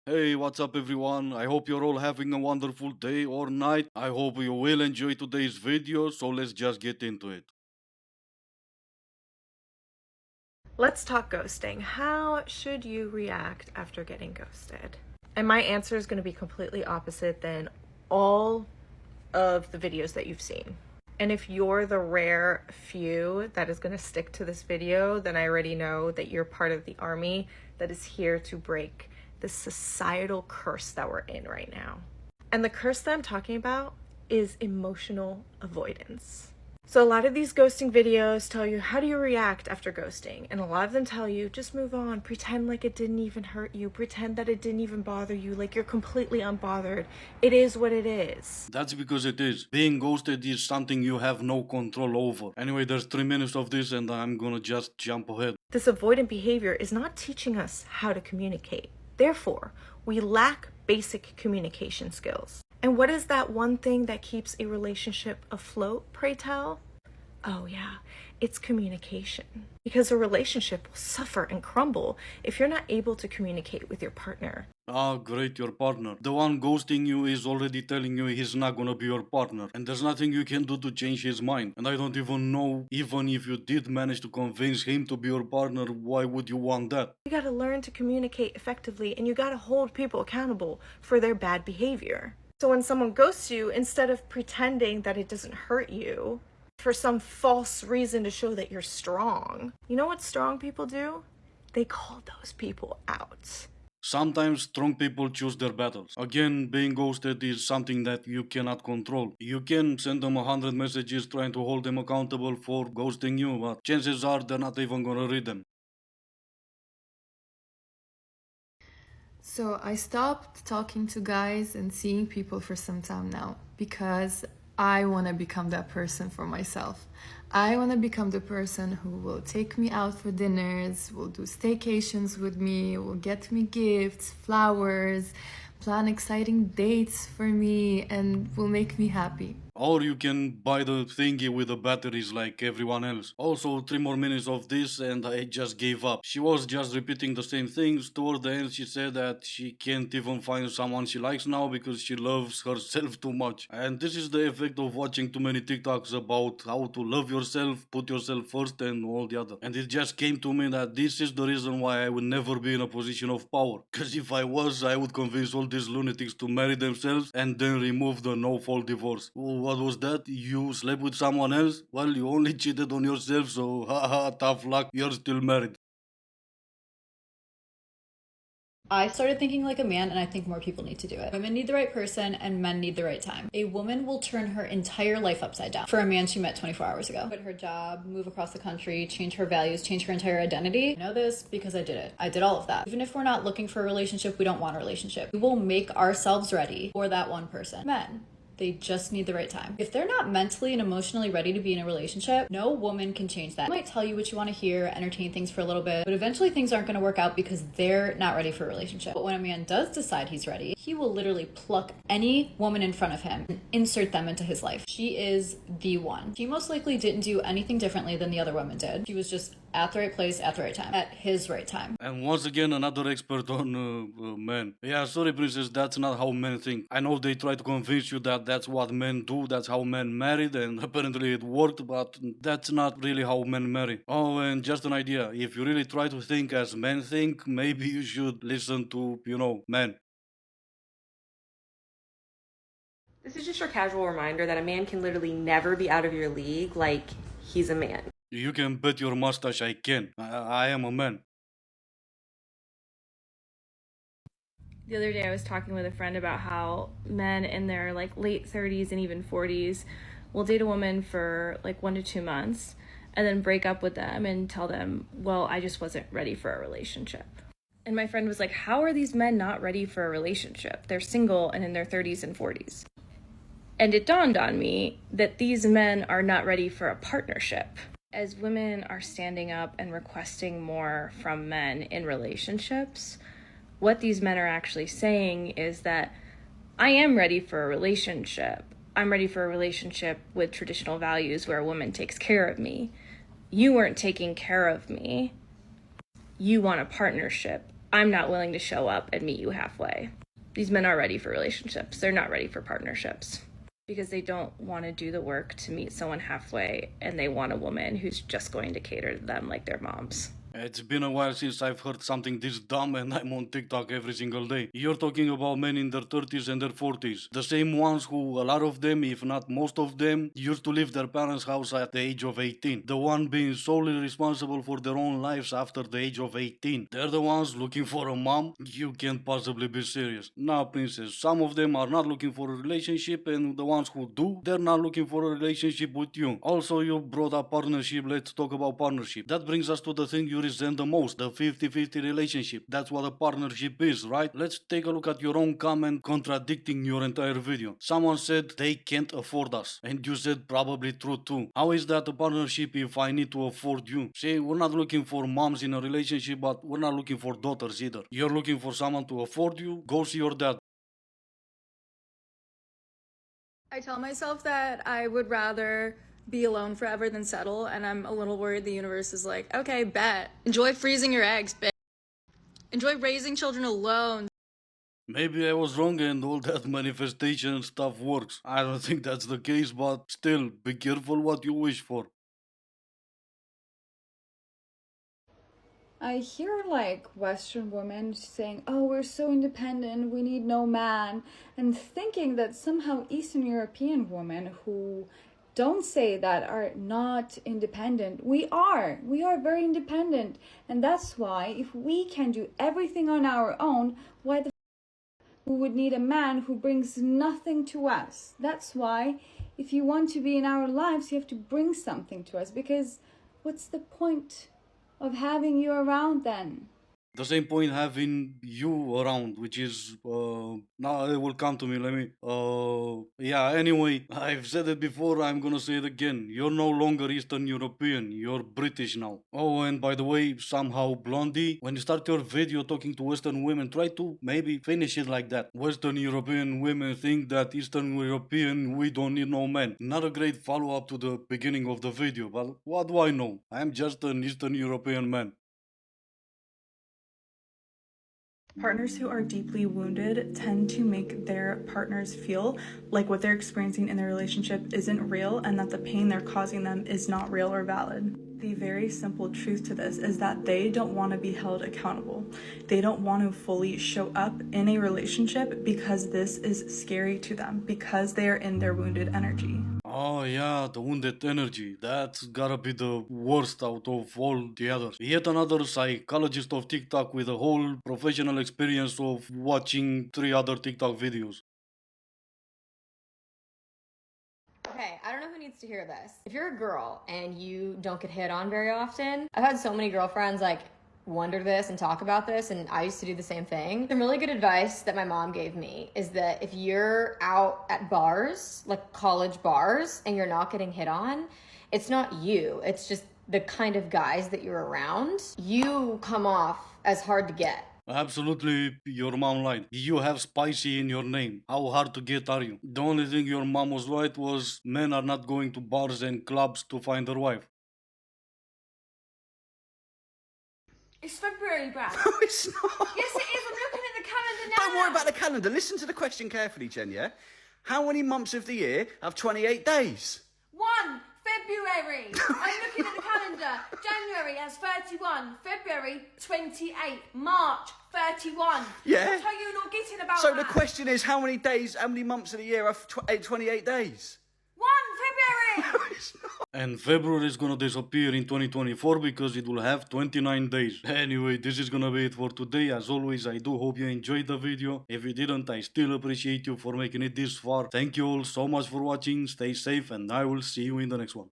Hey, what's up everyone? I hope you're all having a wonderful day or night. I hope you will enjoy today's video, so let's just get into it. Let's talk ghosting. How should you react after getting ghosted? And my answer is going to be completely opposite than all of the videos that you've seen. And if you're the rare few that is going to stick to this video, then I already know that you're part of the army that is here to break the societal curse that we're in right now. And the curse that I'm talking about is emotional avoidance. So a lot of these ghosting videos tell you, how do you react after ghosting? And a lot of them tell you, just move on, pretend like it didn't even hurt you, pretend that it didn't even bother you, like you're completely unbothered. It is what it is. That's because it is. Being ghosted is something you have no control over. Anyway, there's 3 minutes of this and I'm gonna just jump ahead. This avoidant behavior is not teaching us how to communicate. Therefore, we lack basic communication skills. And what is that one thing that keeps a relationship afloat, pray tell? Oh yeah, it's communication. Because a relationship will suffer and crumble if you're not able to communicate with your partner. Ah, great, your partner. The one ghosting you is already telling you he's not gonna be your partner, and there's nothing you can do to change his mind. And I don't even know, even if you did manage to convince him to be your partner, why would you want that? You gotta learn to communicate effectively, and you gotta hold people accountable for their bad behavior. So when someone ghosts you, instead of pretending that it doesn't hurt you for some false reason to show that you're strong, you know what strong people do? They call those people out. Sometimes strong people choose their battles. Again, being ghosted is something that you cannot control. You can send them 100 messages trying to hold them accountable for ghosting you, but chances are they're not even gonna read them. So I stopped talking to guys and seeing people for some time now because I want to become that person for myself. I want to become the person who will take me out for dinners, will do staycations with me, will get me gifts, flowers, plan exciting dates for me, and will make me happy. Or you can buy the thingy with the batteries like everyone else. Also, 3 more minutes of this and I just gave up. She was just repeating the same things. Toward the end, she said that she can't even find someone she likes now because she loves herself too much. And this is the effect of watching too many TikToks about how to love yourself, put yourself first, and all the other. And it just came to me that this is the reason why I would never be in a position of power. Because if I was, I would convince all these lunatics to marry themselves and then remove the no-fault divorce. What was that? You slept with someone else? Well, you only cheated on yourself, so haha, tough luck, you're still married. I started thinking like a man, and I think more people need to do it. Women need the right person, and men need the right time. A woman will turn her entire life upside down for a man she met 24 hours ago. Quit her job, move across the country, change her values, change her entire identity. I know this because I did it. I did all of that. Even if we're not looking for a relationship, we don't want a relationship. We will make ourselves ready for that one person. Men, they just need the right time. If they're not mentally and emotionally ready to be in a relationship, no woman can change that. They might tell you what you want to hear, entertain things for a little bit, but eventually things aren't going to work out because they're not ready for a relationship. But when a man does decide he's ready, he will literally pluck any woman in front of him and insert them into his life. She is the one. She most likely didn't do anything differently than the other women did. She was just at the right place at the right time, at his right time. And once again, another expert on men. Yeah, sorry, princess, that's not how men think. I know they try to convince you that that's what men do, that's how men married, and apparently it worked, but that's not really how men marry. Oh, and just an idea, if you really try to think as men think, maybe you should listen to, men. This is just your casual reminder that a man can literally never be out of your league like he's a man. You can bet your mustache I can. I am a man. The other day I was talking with a friend about how men in their late 30s and even 40s will date a woman for 1 to 2 months and then break up with them and tell them, well, I just wasn't ready for a relationship. And my friend was like, how are these men not ready for a relationship? They're single and in their 30s and 40s. And it dawned on me that these men are not ready for a partnership. As women are standing up and requesting more from men in relationships, what these men are actually saying is that I am ready for a relationship. I'm ready for a relationship with traditional values where a woman takes care of me. You weren't taking care of me. You want a partnership. I'm not willing to show up and meet you halfway. These men are ready for relationships. They're not ready for partnerships because they don't want to do the work to meet someone halfway, and they want a woman who's just going to cater to them like their moms. It's been a while since I've heard something this dumb, and I'm on TikTok every single day. You're talking about men in their 30s and their 40s. The same ones who, a lot of them, if not most of them, used to leave their parents' house at the age of 18. The one being solely responsible for their own lives after the age of 18. They're the ones looking for a mom? You can't possibly be serious. Nah, princess, some of them are not looking for a relationship, and the ones who do, they're not looking for a relationship with you. Also, you brought up partnership. Let's talk about partnership. That brings us to the thing you resent the most, the 50-50 relationship. That's what a partnership is, right? Let's take a look at your own comment contradicting your entire video. Someone said they can't afford us, and you said probably true too. How is that a partnership if I need to afford you? See, we're not looking for moms in a relationship, but we're not looking for daughters either. You're looking for someone to afford you? Go see your dad. I tell myself that I would rather be alone forever than settle, and I'm a little worried the universe is like, okay, bet. Enjoy freezing your eggs, bitch. Enjoy raising children alone. Maybe I was wrong and all that manifestation stuff works. I don't think that's the case, but still, be careful what you wish for. I hear like Western women saying, oh, we're so independent, we need no man, and thinking that somehow Eastern European women who don't say that are not independent. We are very independent, and that's why if we can do everything on our own, why the we would need a man who brings nothing to us. That's why if you want to be in our lives, you have to bring something to us, because what's the point of having you around then? The same point having you around, which is now it will come to me. Yeah. Anyway, I've said it before. I'm gonna say it again. You're no longer Eastern European. You're British now. Oh, and by the way, somehow Blondie, when you start your video talking to Western women, try to maybe finish it like that. Western European women think that Eastern European we don't need no men. Not a great follow up to the beginning of the video, but what do I know? I'm just an Eastern European man. Partners who are deeply wounded tend to make their partners feel like what they're experiencing in their relationship isn't real and that the pain they're causing them is not real or valid. The very simple truth to this is that they don't want to be held accountable. They don't want to fully show up in a relationship because this is scary to them, because they are in their wounded energy. Oh yeah, the wounded energy. That's gotta be the worst out of all the others. Yet another psychologist of TikTok with a whole professional experience of watching 3 other TikTok videos. Okay, I don't know who needs to hear this. If you're a girl and you don't get hit on very often, I've had so many girlfriends like wonder this and talk about this, and I used to do the same thing. Some really good advice that my mom gave me is that if you're out at bars, like college bars, and you're not getting hit on, it's not you, it's just the kind of guys that you're around. You come off as hard to get. Absolutely, your mom lied. You have spicy in your name. How hard to get are you? The only thing your mom was right was men are not going to bars and clubs to find their wife. It's February, Brad. No, it's not. Yes, it is. I'm looking at the calendar now. Don't worry about the calendar. Listen to the question carefully, Jen, yeah? How many months of the year have 28 days? 1 February. I'm looking at the calendar. January has 31. February 28. March 31. Yeah. What are you not getting about So that? the question is, how many months of the year have 28 days? 1 February. No, it's not. And February is gonna disappear in 2024 because it will have 29 days. Anyway, this is gonna be it for today. As always, I do hope you enjoyed the video. If you didn't, I still appreciate you for making it this far. Thank you all so much for watching. Stay safe and I will see you in the next one.